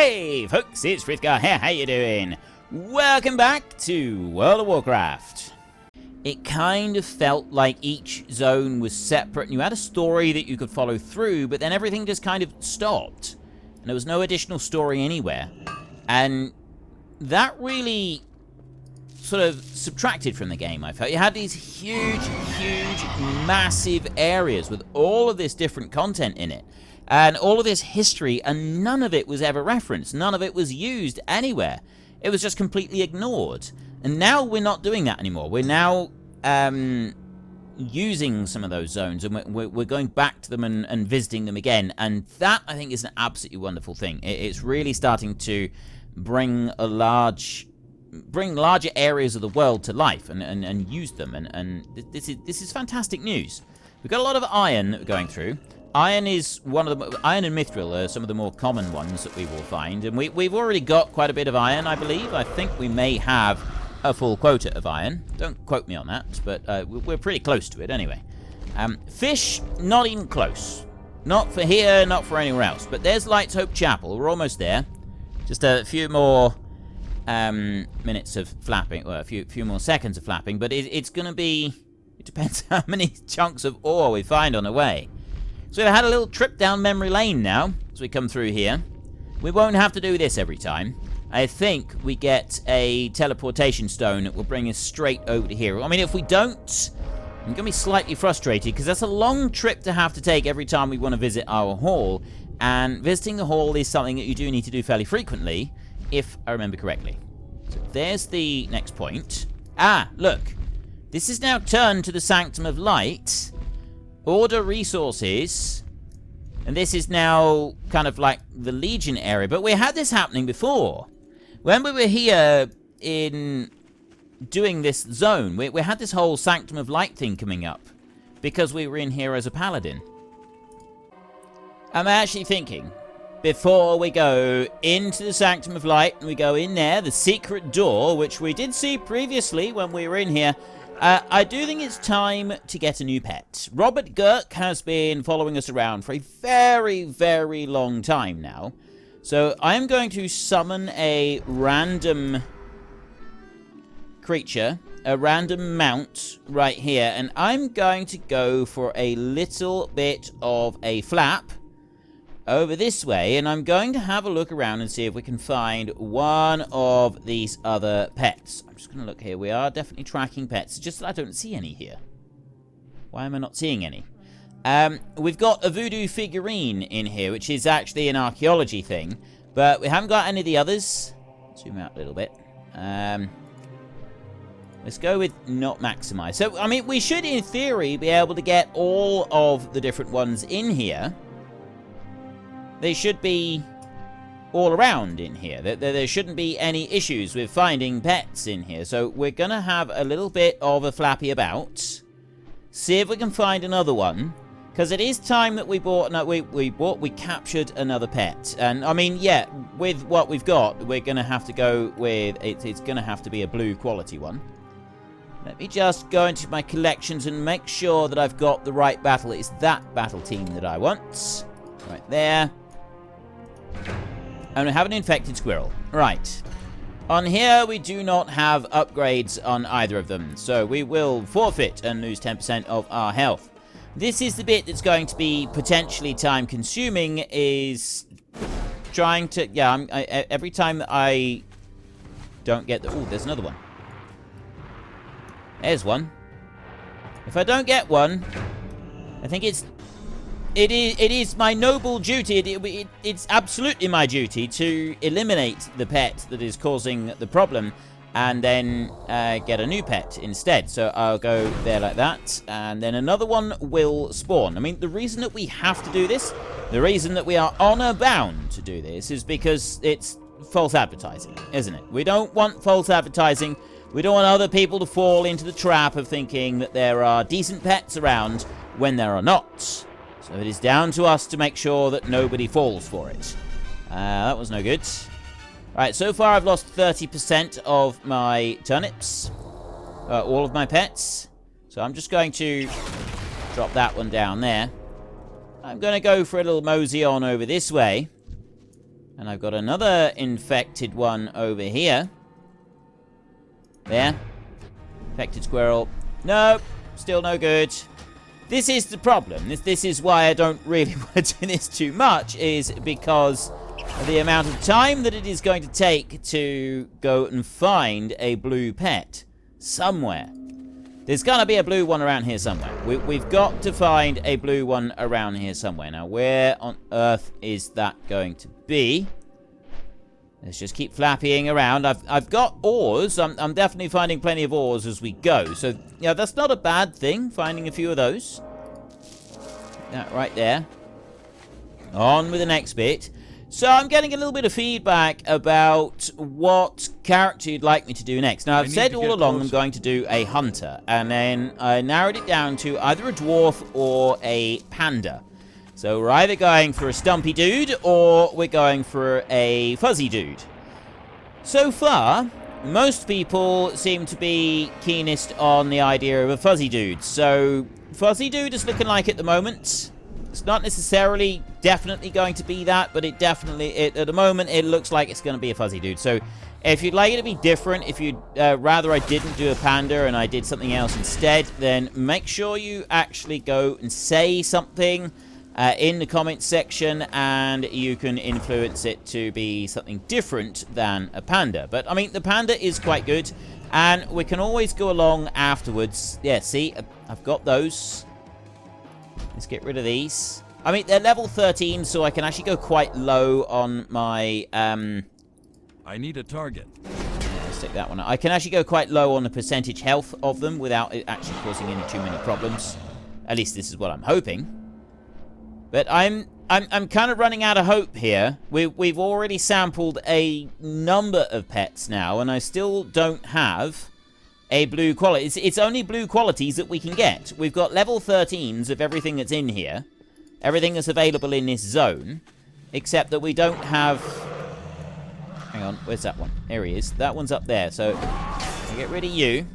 Hey folks, it's Frith Guardians here, how you doing? Welcome back to World of Warcraft. It kind of felt like each zone was separate and you had a story that you could follow through, but then everything just kind of stopped. And there was no additional story anywhere. And that really sort of subtracted from the game, I felt. You had these huge, massive areas with all of this different content in it. And all of this history, and none of it was ever referenced. None of it was used anywhere. It was just completely ignored. And now we're not doing that anymore. We're now using some of those zones, and we're going back to them and visiting them again. And that, I think, is an absolutely wonderful thing. It's really starting to bring larger areas of the world to life and use them. And this is fantastic news. We've got a lot of iron that we're going through. Iron is one of the iron and mithril are some of the more common ones that we will find, and we've already got quite a bit of iron, I believe. I think we may have a full quota of iron. Don't quote me on that, but we're pretty close to it anyway. Fish, not even close. Not for here, not for anywhere else. But there's Light's Hope Chapel. We're almost there. Just a few more minutes of flapping, or a few more seconds of flapping. But it's going to be. It depends how many chunks of ore we find on the way. So we've had a little trip down memory lane now, as we come through here. We won't have to do this every time. I think we get a teleportation stone that will bring us straight over to here. I mean, if we don't, I'm going to be slightly frustrated, because that's a long trip to have to take every time we want to visit our hall. And visiting the hall is something that you do need to do fairly frequently, if I remember correctly. So there's the next point. Ah, look. This is now turned to the Sanctum of Light. Order resources, and this is now kind of like the Legion area, but we had this happening before. When we were here in doing this zone, we had this whole Sanctum of Light thing coming up, because we were in here as a paladin. I'm actually thinking, before we go into the Sanctum of Light, and we go in there, the secret door, which we did see previously when we were in here, I do think it's time to get a new pet. Robert Girk has been following us around for a very, very long time now. So I am going to summon a random creature, a random mount right here. And I'm going to go for a little bit of a flap over this way. And I'm going to have a look around and see if we can find one of these other pets. I'm just going to look here. We are definitely tracking pets. It's just that I don't see any here. Why am I not seeing any? We've got a voodoo figurine in here, which is actually an archaeology thing. But we haven't got any of the others. Zoom out a little bit. Let's go with not maximize. So, I mean, we should, in theory, be able to get all of the different ones in here. They should be all around in here. There shouldn't be any issues with finding pets in here. So we're going to have a little bit of a flappy about. See if we can find another one. Because it is time that we bought... No, we captured another pet. And, I mean, yeah, with what we've got, we're going to have to go with... It's going to have to be a blue quality one. Let me just go into my collections and make sure that I've got the right battle. It's that battle team that I want. Right there. And we have an infected squirrel. Right. On here, we do not have upgrades on either of them. So we will forfeit and lose 10% of our health. This is the bit that's going to be potentially time-consuming, is trying to... Yeah, every time that I don't get the... Oh, there's another one. There's one. If I don't get one, I think it's... It is my noble duty, it's absolutely my duty to eliminate the pet that is causing the problem and then get a new pet instead. So I'll go there like that, and then another one will spawn. I mean, the reason that we have to do this, the reason that we are honor bound to do this is because it's false advertising, isn't it? We don't want false advertising. We don't want other people to fall into the trap of thinking that there are decent pets around when there are not. So it is down to us to make sure that nobody falls for it. That was no good. Right, so far I've lost 30% of my turnips. All of my pets. So I'm just going to drop that one down there. I'm going to go for a little mosey on over this way. And I've got another infected one over here. There. Infected squirrel. Nope. Still no good. This is the problem. This is why I don't really want to do this too much, is because of the amount of time that it is going to take to go and find a blue pet somewhere. There's got to be a blue one around here somewhere. We've got to find a blue one around here somewhere. Now, where on earth is that going to be? Let's just keep flapping around. I've got ores. I'm definitely finding plenty of ores as we go. So, yeah, that's not a bad thing, finding a few of those. That right there. On with the next bit. So I'm getting a little bit of feedback about what character you'd like me to do next. Now, I've said all along I'm going to do a hunter. And then I narrowed it down to either a dwarf or a panda. So we're either going for a stumpy dude or we're going for a fuzzy dude. So far, most people seem to be keenest on the idea of a fuzzy dude. So fuzzy dude is looking like at the moment. It's not necessarily definitely going to be that, but at the moment it looks like it's going to be a fuzzy dude. So if you'd like it to be different, if you'd rather I didn't do a panda and I did something else instead, then make sure you actually go and say something in the comments section, and you can influence it to be something different than a panda. But I mean, the panda is quite good, and we can always go along afterwards. Yeah, see, I've got those. Let's get rid of these. I mean, they're level 13, so I can actually go quite low on my I need a target. Yeah, let's take that one out. I can actually go quite low on the percentage health of them without it actually causing any too many problems. At least this is what I'm hoping. But I'm kind of running out of hope here. We've already sampled a number of pets now, and I still don't have a blue quality. It's only blue qualities that we can get. We've got level 13s of everything that's in here. Everything that's available in this zone. Except that we don't have... Hang on, where's that one? There he is. That one's up there, so I'll get rid of you.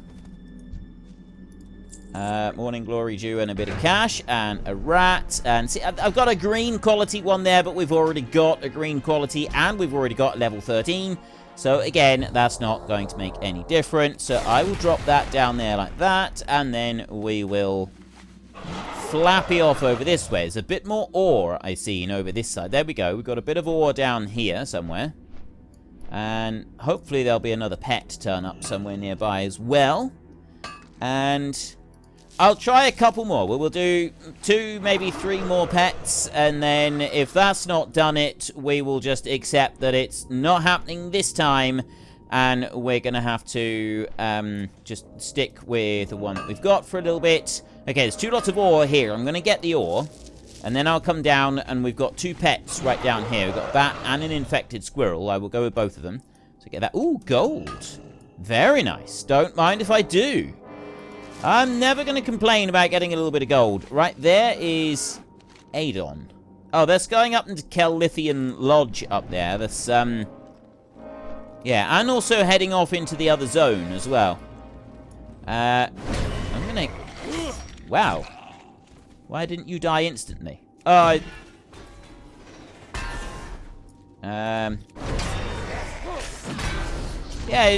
Morning Glory Dew and a bit of cash and a rat. And see, I've got a green quality one there, but we've already got a green quality and we've already got level 13. So again, that's not going to make any difference. So I will drop that down there like that, and then we will flappy off over this way. There's a bit more ore I seen over this side. There we go. We've got a bit of ore down here somewhere. And hopefully there'll be another pet turn up somewhere nearby as well. And I'll try a couple more. We'll do 2, maybe 3 more pets, and then if that's not done it, we will just accept that it's not happening this time, and we're going to have to just stick with the one that we've got for a little bit. Okay, there's 2 lots of ore here. I'm going to get the ore, and then I'll come down, and we've got 2 pets right down here. We've got a bat and an infected squirrel. I will go with both of them. So get that. Ooh, gold. Very nice. Don't mind if I do. I'm never going to complain about getting a little bit of gold. Right, there is Adon. Oh, that's going up into Kelithian Lodge up there. That's, yeah, and also heading off into the other zone as well. I'm going to... Wow. Why didn't you die instantly? Oh, yeah,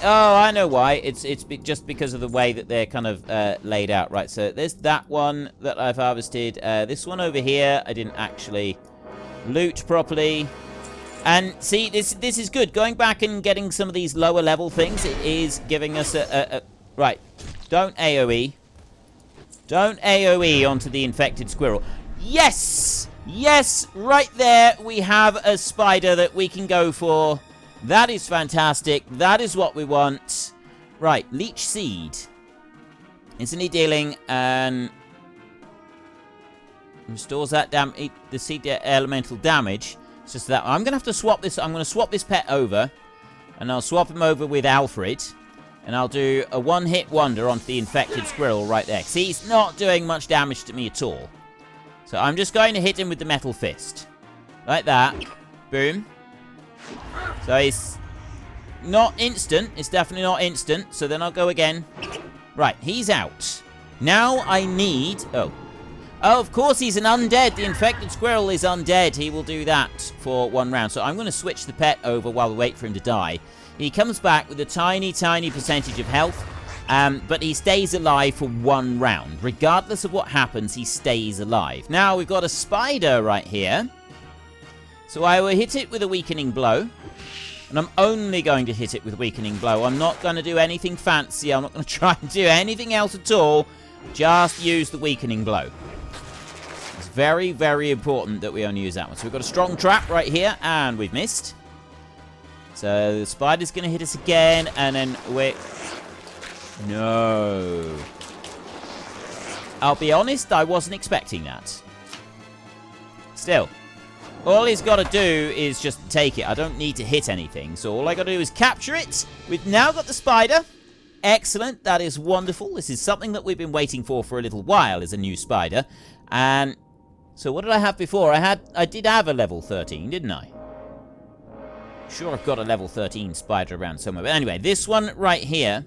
oh, I know why. It's just because of the way that they're kind of laid out. Right, so there's that one that I've harvested. This one over here, I didn't actually loot properly. And see, this is good. Going back and getting some of these lower level things, it is giving us a... Right, don't AoE. Don't AoE onto the infected squirrel. Yes! Yes, right there we have a spider that we can go for. That is fantastic. That is what we want. Right, Leech Seed. Instantly dealing and restores that the seed elemental damage. It's just that I'm going to have to swap this. I'm going to swap this pet over. And I'll swap him over with Alfred. And I'll do a one-hit wonder onto the infected squirrel right there. See, he's not doing much damage to me at all. So I'm just going to hit him with the metal fist. Like that. Boom. So it's not instant. It's definitely not instant. So then I'll go again. Right, he's out. Now I need... Oh. Oh, of course, he's an undead. The infected squirrel is undead. He will do that for 1 round. So I'm going to switch the pet over while we wait for him to die. He comes back with a tiny, tiny percentage of health, but he stays alive for 1 round. Regardless of what happens, he stays alive. Now, we've got a spider right here. So I will hit it with a weakening blow. And I'm only going to hit it with weakening blow. I'm not going to do anything fancy. I'm not going to try and do anything else at all. Just use the weakening blow. It's very, very important that we only use that one. So we've got a strong trap right here, and we've missed. So the spider's going to hit us again, and then we're... No. I'll be honest, I wasn't expecting that. Still. All he's got to do is just take it. I don't need to hit anything. So all I got to do is capture it. We've now got the spider. Excellent. That is wonderful. This is something that we've been waiting for a little while, is a new spider. And so what did I have before? I did have a level 13, didn't I? Sure, I've got a level 13 spider around somewhere. But anyway, this one right here.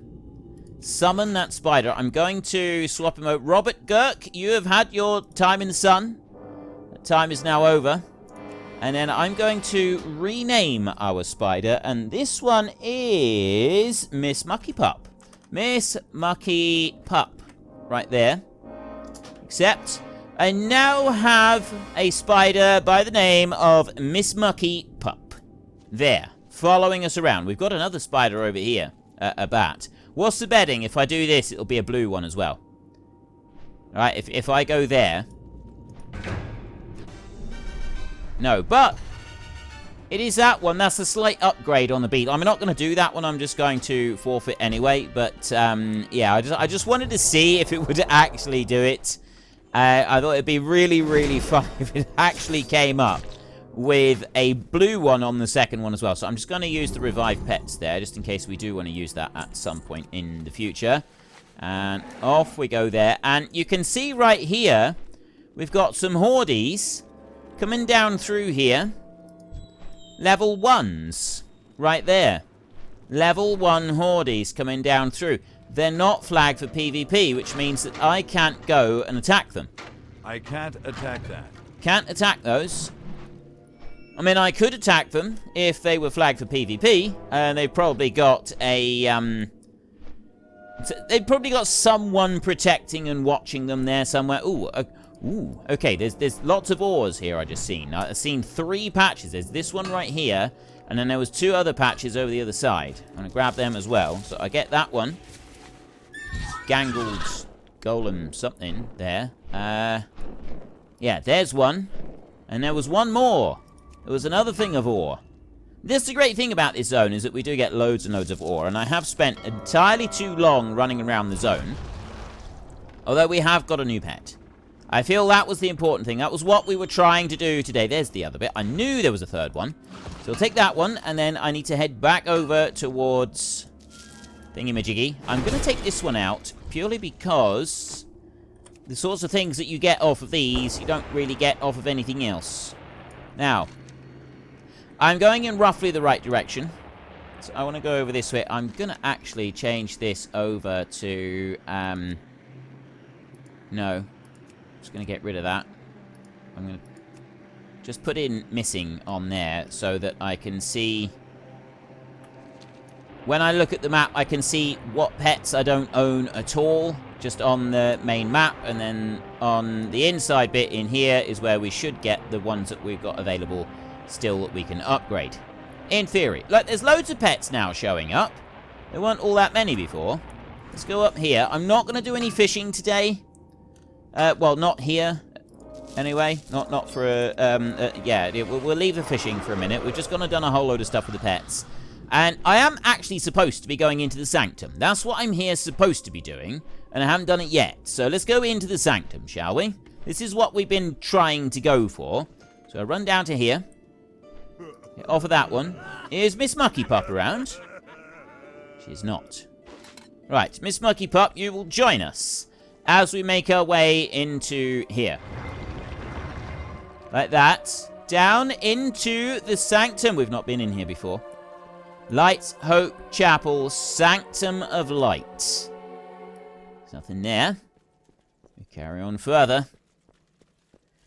Summon that spider. I'm going to swap him over. Robert Girk, you have had your time in the sun. That time is now over. And then I'm going to rename our spider, and this one is Miss Mucky Pup. Miss Mucky Pup, right there. Except, I now have a spider by the name of Miss Mucky Pup. There, following us around. We've got another spider over here, a bat. What's the betting? If I do this, it'll be a blue one as well. Alright, if I go there... No, but it is that one. That's a slight upgrade on the beat. I'm not going to do that one. I'm just going to forfeit anyway. But, yeah, I just wanted to see if it would actually do it. I thought it'd be really, really fun if it actually came up with a blue one on the second one as well. So I'm just going to use the revive pets there, just in case we do want to use that at some point in the future. And off we go there. And you can see right here, we've got some hordes coming down through here. Level 1s. Right there. Level 1 hordes coming down through. They're not flagged for PvP, which means that I can't go and attack them. I can't attack that. Can't attack those. I mean, I could attack them if they were flagged for PvP, and they've probably got a, they've probably got someone protecting and watching them there somewhere. Ooh, okay, there's lots of ores here I just seen. I've seen 3 patches. There's this one right here, and then there was 2 other patches over the other side. I'm going to grab them as well. So I get that one. Gangled golem something there. Yeah, there's one. And there was one more. There was another thing of ore. This is the great thing about this zone, is that we do get loads and loads of ore. And I have spent entirely too long running around the zone. Although we have got a new pet. I feel that was the important thing. That was what we were trying to do today. There's the other bit. I knew there was a third one. So we'll take that one, and then I need to head back over towards thingy-majiggy. I'm going to take this one out, purely because the sorts of things that you get off of these, you don't really get off of anything else. Now, I'm going in roughly the right direction. So I want to go over this way. I'm going to actually change this over to, no. Just going to get rid of that. I'm going to just put in missing on there so that I can see... When I look at the map, I can see what pets I don't own at all, just on the main map, and then on the inside bit in here is where we should get the ones that we've got available still that we can upgrade. In theory. Look, there's loads of pets now showing up. There weren't all that many before. Let's go up here. I'm not going to do any fishing today. Well, not here. Anyway, not for yeah, we'll leave the fishing for a minute. We've just gone and done a whole load of stuff with the pets. And I am actually supposed to be going into the Sanctum. That's what I'm here supposed to be doing, and I haven't done it yet. So let's go into the Sanctum, shall we? This is what we've been trying to go for. So I run down to here. Get off of that one. Is Miss Mucky Pup around? She is not. Right, Miss Mucky Pup, you will join us as we make our way into here. Like that. Down into the Sanctum. We've not been in here before. Light Hope Chapel, Sanctum of Light. There's nothing there. We carry on further.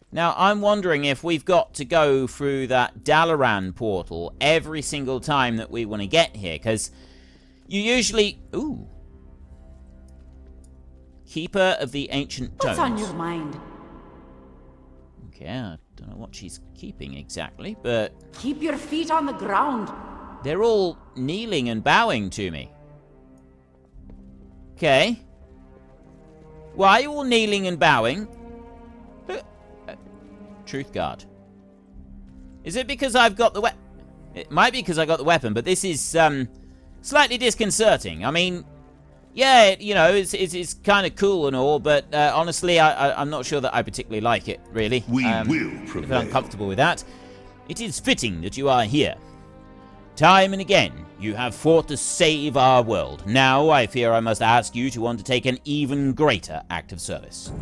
Now, I'm wondering if we've got to go through that Dalaran portal every single time that we want to get here, because you usually... Ooh. Keeper of the Ancient Tomes. What's on your mind? Okay, I don't know what she's keeping exactly, but... Keep your feet on the ground. They're all kneeling and bowing to me. Okay. Why are you all kneeling and bowing? Truth guard. Is it because I've got the weapon? It might be because I got the weapon, but this is slightly disconcerting. I mean, yeah, you know, it's kind of cool and all, but honestly, I'm not sure that I particularly like it, really. We will prevail. If I'm comfortable with that. It is fitting that you are here. Time and again, you have fought to save our world. Now, I fear I must ask you to undertake an even greater act of service.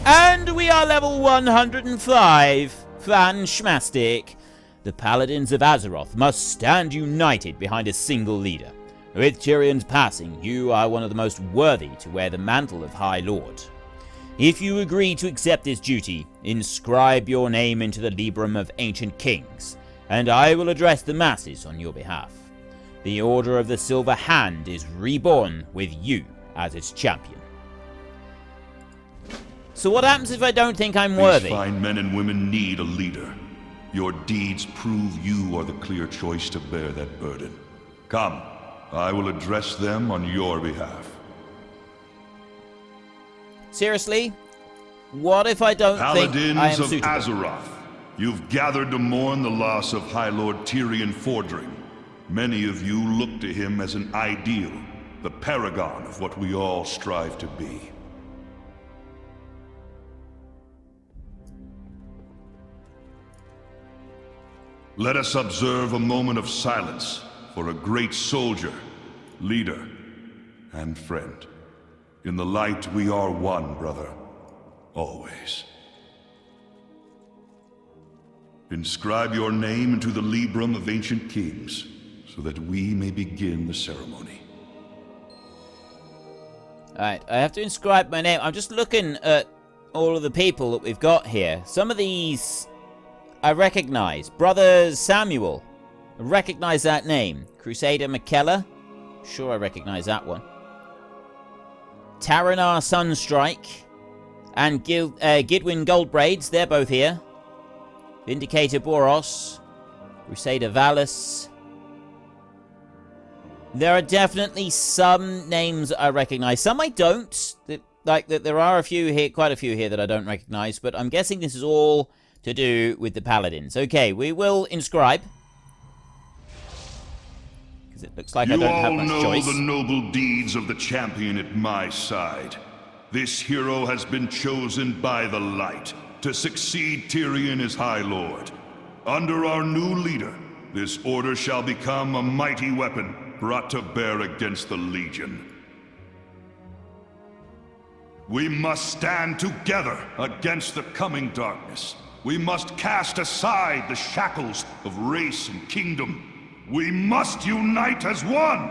And we are level 105. Fantastic. The paladins of Azeroth must stand united behind a single leader. With Tyrion's passing, you are one of the most worthy to wear the mantle of Highlord. If you agree to accept this duty, inscribe your name into the Librum of Ancient Kings, and I will address the masses on your behalf. The Order of the Silver Hand is reborn with you as its champion. So what happens if I don't think I'm worthy? These fine men and women need a leader. Your deeds prove you are the clear choice to bear that burden. Come, I will address them on your behalf. Seriously? What if I don't think I am Paladins of suitable? Azeroth, you've gathered to mourn the loss of Highlord Tyrion Fordring. Many of you look to him as an ideal, the paragon of what we all strive to be. Let us observe a moment of silence for a great soldier, leader, and friend. In the light, we are one, brother. Always. Inscribe your name into the Librum of Ancient Kings, so that we may begin the ceremony. Alright, I have to inscribe my name. I'm just looking at all of the people that we've got here. Some of these I recognize. Brother Samuel. I recognize that name. Crusader McKellar. Sure, I recognize that one. Terenas Sunstrike. And Gidwin Goldbraids. They're both here. Vindicator Boros. Crusader Valus. There are definitely some names I recognize. Some I don't. There are a few here, quite a few here that I don't recognize. But I'm guessing this is all to do with the paladins. Okay, we will inscribe. Because it looks like I don't have much choice. You all know the noble deeds of the champion at my side. This hero has been chosen by the light to succeed Tyrion as High Lord. Under our new leader, this order shall become a mighty weapon brought to bear against the Legion. We must stand together against the coming darkness. We must cast aside the shackles of race and kingdom. We must unite as one!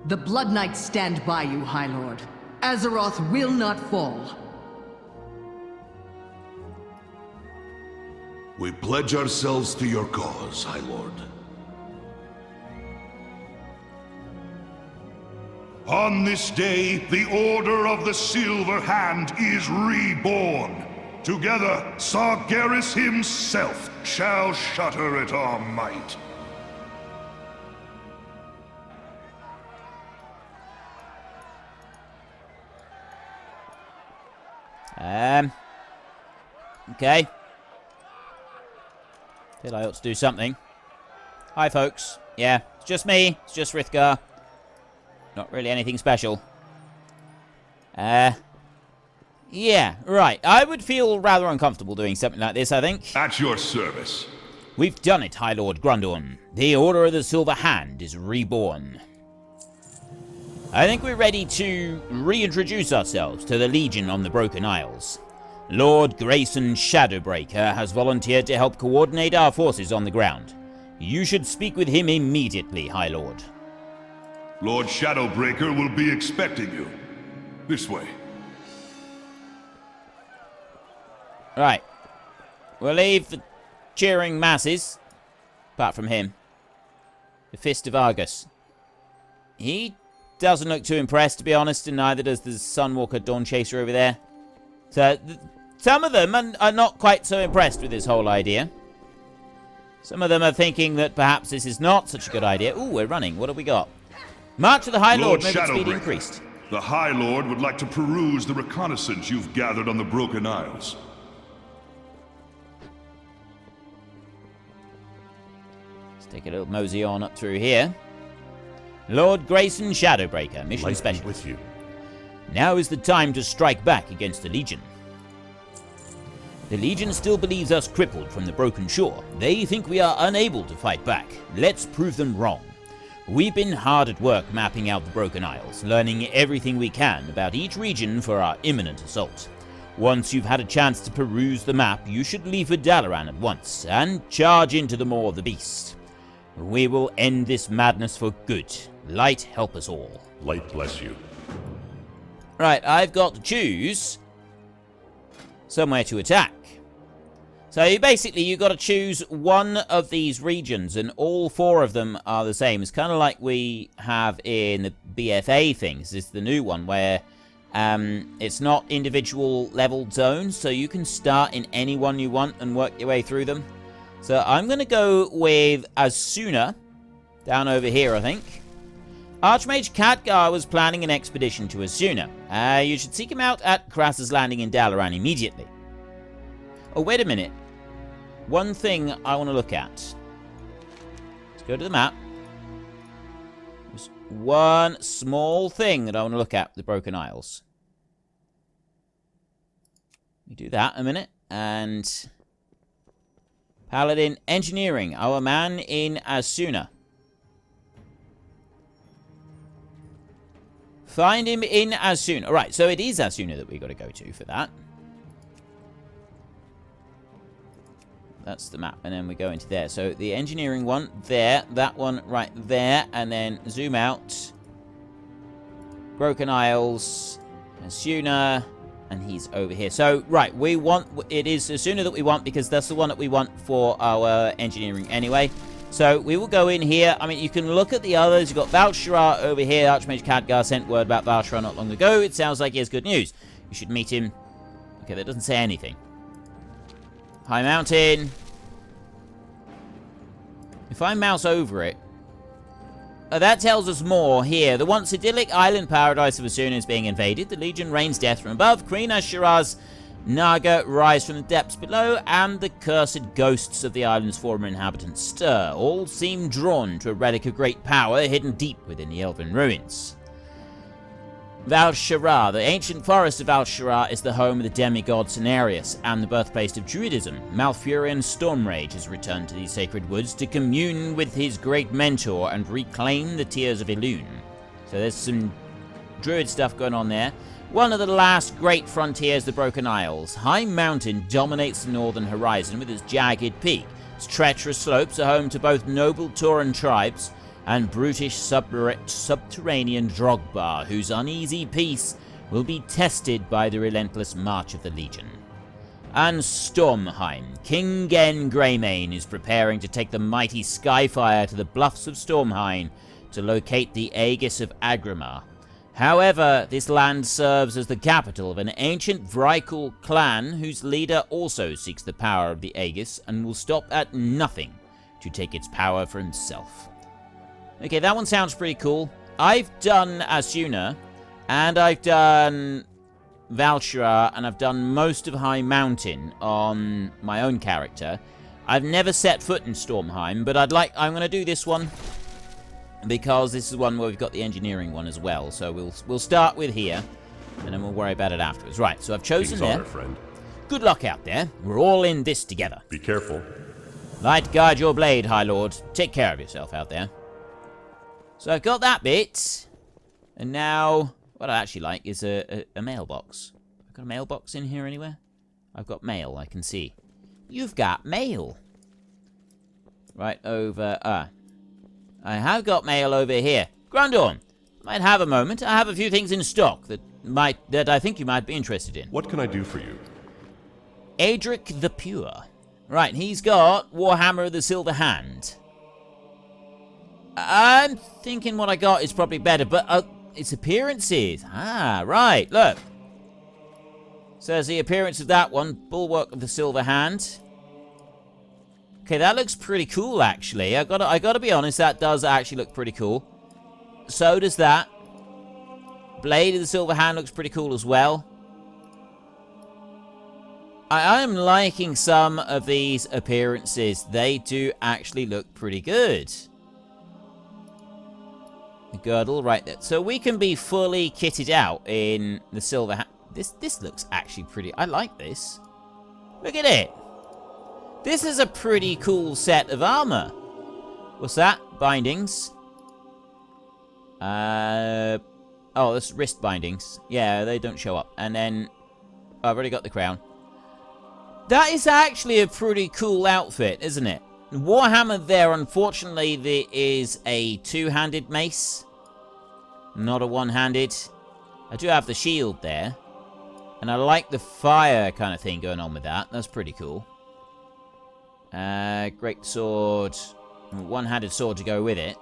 The Blood Knights stand by you, High Lord. Azeroth will not fall. We pledge ourselves to your cause, High Lord. On this day, the Order of the Silver Hand is reborn. Together, Sargeras himself shall shudder at our might. Okay. Feel I ought to do something. Hi, folks. Yeah, it's just me. It's just Frithgar. Not really anything special. Yeah, right. I would feel rather uncomfortable doing something like this, I think. At your service. We've done it, High Lord Grundorn. The Order of the Silver Hand is reborn. I think we're ready to reintroduce ourselves to the Legion on the Broken Isles. Lord Grayson Shadowbreaker has volunteered to help coordinate our forces on the ground. You should speak with him immediately, High Lord. Lord Shadowbreaker will be expecting you. This way. Right. We'll leave the cheering masses, apart from him. The Fist of Argus. He doesn't look too impressed, to be honest, and neither does the Sunwalker Dawnchaser over there. So, some of them are not quite so impressed with this whole idea. Some of them are thinking that perhaps this is not such a good idea. Ooh, we're running. What have we got? March of the Highlord, Lord movement speed Shadowbreaker, increased. the Highlord would like to peruse the reconnaissance you've gathered on the Broken Isles. Let's take a little mosey on up through here. Lord Grayson Shadowbreaker, mission Light be special. with you. Now is the time to strike back against the Legion. The Legion still believes us crippled from the broken shore. They think we are unable to fight back. Let's prove them wrong. We've been hard at work mapping out the Broken Isles, learning everything we can about each region for our imminent assault. Once you've had a chance to peruse the map, you should leave for Dalaran at once, and charge into the Maw of the Beast. We will end this madness for good. Light help us all. Light bless you. Right, I've got to choose somewhere to attack. So you've got to choose one of these regions, and all four of them are the same. It's kind of like we have in the BFA things. This is the new one where it's not individual leveled zones, so you can start in any one you want and work your way through them. So I'm going to go with Asuna, down over here, I think. Archmage Khadgar was planning an expedition to Asuna. You should seek him out at Krasa's Landing in Dalaran immediately. Oh, wait a minute. One thing I want to look at. Let's go to the map. There's one small thing that I want to look at, the Broken Isles. We do that a minute, and Paladin Engineering, our man in Asuna. Find him in Asuna. Alright, so it is Asuna that we got to go to for that. That's the map, and then we go into there. So the engineering one there, that one right there, and then zoom out. Broken Isles, Asuna, and he's over here. So, right, it is Asuna that we want, because that's the one that we want for our engineering anyway. So we will go in here. I mean, you can look at the others. You've got Valshara over here. Archmage Khadgar sent word about Valshara not long ago. It sounds like he has good news. You should meet him. Okay, that doesn't say anything. High Mountain. If I mouse over it, that tells us more here. The once idyllic island paradise of Asuna is being invaded. The Legion rains death from above. Queen Ashura's Naga rise from the depths below, and the cursed ghosts of the island's former inhabitants stir. All seem drawn to a relic of great power hidden deep within the elven ruins. Valshara. The ancient forest of Valshara is the home of the demigod Cenarius and the birthplace of Druidism. Malfurion Stormrage has returned to these sacred woods to commune with his great mentor and reclaim the Tears of Elune. So there's some Druid stuff going on there. One of the last great frontiers, the Broken Isles. High Mountain dominates the northern horizon with its jagged peak. Its treacherous slopes are home to both noble Tauran tribes and brutish subterranean Drogbar, whose uneasy peace will be tested by the relentless march of the Legion. And Stormheim. King Gen Greymane is preparing to take the mighty Skyfire to the bluffs of Stormheim to locate the Aegis of Agrimar. However, this land serves as the capital of an ancient Vrykul clan whose leader also seeks the power of the Aegis and will stop at nothing to take its power for himself. Okay, that one sounds pretty cool. I've done Asuna, and I've done Valshara, and I've done most of High Mountain on my own character. I've never set foot in Stormheim, but I'm going to do this one because this is one where we've got the engineering one as well. So we'll start with here, and then we'll worry about it afterwards. Right, so I've chosen King's there. honor, friend. Good luck out there. We're all in this together. Be careful. Light guide your blade, High Lord. Take care of yourself out there. So I've got that bit, and now what I actually like is a mailbox. I've got a mailbox in here anywhere? I've got mail, I can see. You've got mail. Right over, I have got mail over here. Grundorn, might have a moment. I have a few things in stock that I think you might be interested in. What can I do for you? Adric the Pure. Right, he's got Warhammer of the Silver Hand. I'm thinking what I got is probably better, but its appearances. Ah, right, look. Says the appearance of that one, Bulwark of the Silver Hand. Okay, that looks pretty cool, actually. I gotta be honest, that does actually look pretty cool. So does that. Blade of the Silver Hand looks pretty cool as well. I am liking some of these appearances. They do actually look pretty good. The girdle right there. So we can be fully kitted out in the Silver Hand. This looks actually pretty. I like this. Look at it. This is a pretty cool set of armor. What's that? Bindings. Oh, that's wrist bindings. Yeah, they don't show up. And then I've already got the crown. That is actually a pretty cool outfit, isn't it? Warhammer there, unfortunately, there is a two-handed mace. Not a one-handed. I do have the shield there. And I like the fire kind of thing going on with that. That's pretty cool. Great sword. One-handed sword to go with it.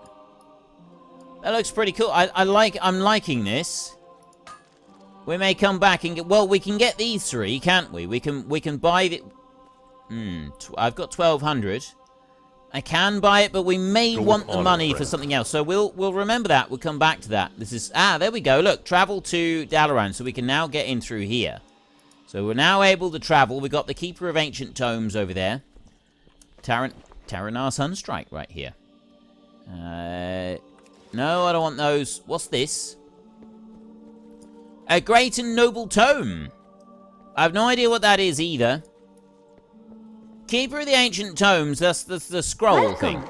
That looks pretty cool. I'm liking this. We may come back and get... Well, we can get these three, can't we? We can buy the... I've got 1,200. I can buy it, but we may want the money for something else. So we'll remember that. We'll come back to that. This is... Ah, there we go. Look, travel to Dalaran. So we can now get in through here. So we're now able to travel. We've got the Keeper of Ancient Tomes over there. Terenas Sunstrike right here. No, I don't want those. What's this? A Great and Noble Tome. I have no idea what that is either. Keeper of the Ancient Tomes, that's the scroll thing.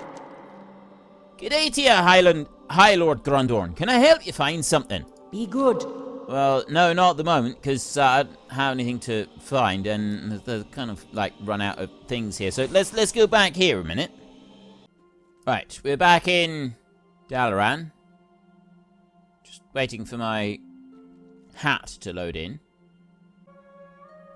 G'day to you, Highlord Grundorn. Can I help you find something? Be good. Well, no, not at the moment, because I don't have anything to find, and they're kind of, like, run out of things here. So let's go back here a minute. Right, we're back in Dalaran. Just waiting for my hat to load in.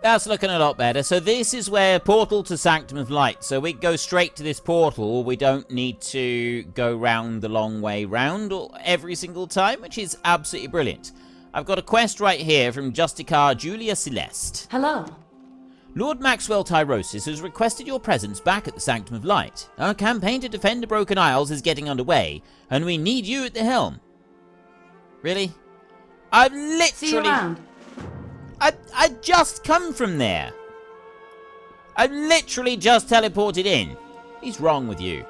That's looking a lot better. So this is where portal to Sanctum of Light. So we go straight to this portal. We don't need to go round the long way round every single time, which is absolutely brilliant. I've got a quest right here from Justicar Julia Celeste. Hello. Lord Maxwell Tyrosis has requested your presence back at the Sanctum of Light. Our campaign to defend the Broken Isles is getting underway, and we need you at the helm. Really? I've literally... See you around. I just come from there. I've literally just teleported in. What's wrong with you?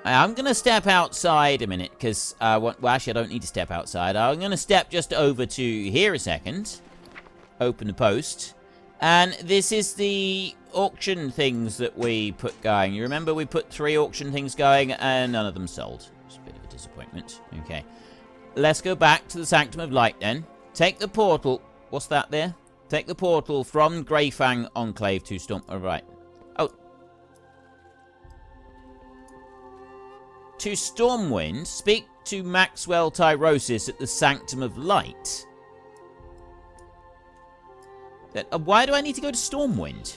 I'm going to step outside a minute, because, well, actually, I don't need to step outside. I'm going to step just over to here a second. Open the post. And this is the auction things that we put going. You remember we put 3 auction things going, and none of them sold. It's a bit of a disappointment. Okay. Let's go back to the Sanctum of Light, then. Take the portal... What's that there? Take the portal from Greyfang Enclave to Storm... Oh, right. Oh. To Stormwind, speak to Maxwell Tyrosis at the Sanctum of Light. Why do I need to go to Stormwind?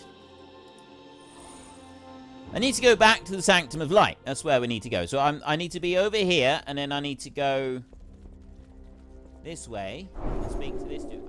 I need to go back to the Sanctum of Light. That's where we need to go. So I need to be over here, and then I need to go this way and speak to this dude.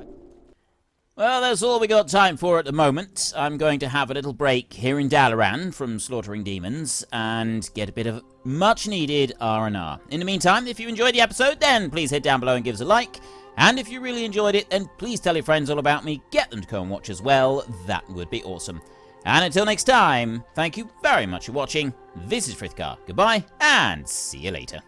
Well, that's all we got time for at the moment. I'm going to have a little break here in Dalaran from slaughtering demons and get a bit of much-needed R&R. In the meantime, if you enjoyed the episode, then please head down below and give us a like. And if you really enjoyed it, then please tell your friends all about me. Get them to come and watch as well. That would be awesome. And until next time, thank you very much for watching. This is Frithgar. Goodbye, and see you later.